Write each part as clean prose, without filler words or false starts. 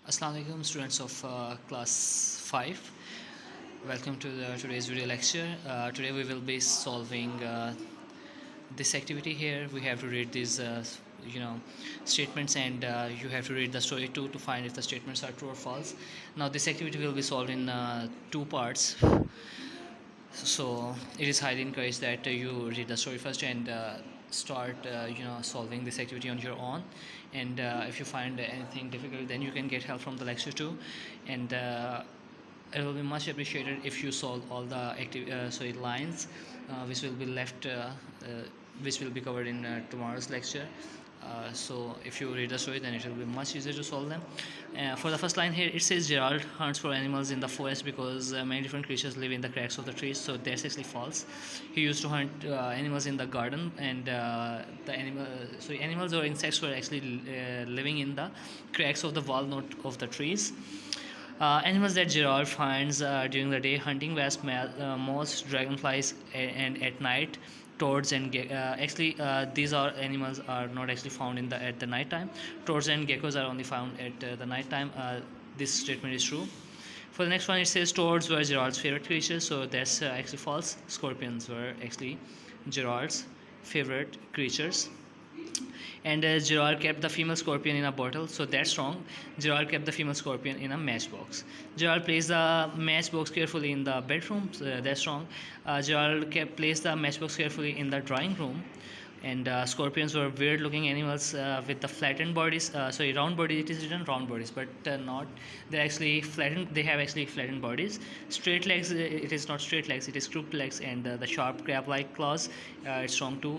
Assalamu alaikum students of class 5. Welcome to today's video lecture. Today we will be solving this activity here. We have to read these statements, and you have to read the story too to find if the statements are true or false. Now this activity will be solved in two parts. So it is highly encouraged that you read the story first and start solving this activity on your own. And if you find anything difficult, then you can get help from the lecture too. And it will be much appreciated if you solve all the lines which will be left which will be covered in tomorrow's lecture. So if you read the story, then it will be much easier to solve them. For the first line here, it says Gerald hunts for animals in the forest because many different creatures live in the cracks of the trees. So that's actually false. He used to hunt animals in the garden, and animals or insects were actually living in the cracks of the wall, not of the trees. Animals that Gerald finds during the day: hunting wasps, moths, dragonflies, and at night toads and these are animals are not actually found in the at the night time. Toads and geckos are only found at the night time. This statement is true. For the next one, it says toads were Gerald's favorite creatures, so that's actually false. Scorpions were actually Gerald's favorite creatures. And Gerald kept the female scorpion in a bottle, so that's wrong. Gerald kept the female scorpion in a matchbox. Gerald placed the matchbox carefully in the bedroom, so that's wrong. Gerald placed the matchbox carefully in the drawing room. And scorpions were weird looking animals with the flattened bodies, round body. It is written round bodies, but not, they're actually flattened. They have actually flattened bodies. Straight legs, it is not straight legs, it is crooked legs. And the sharp crab like claws, it's wrong too.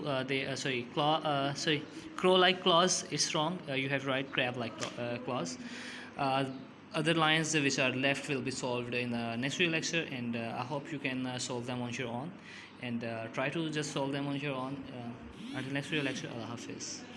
Crow like claws, it's wrong. You have right, crab like claws. Other lines which are left will be solved in the next video lecture, and I hope you can solve them on your own, and try to just solve them on your own. Until next video lecture, Allah Hafiz.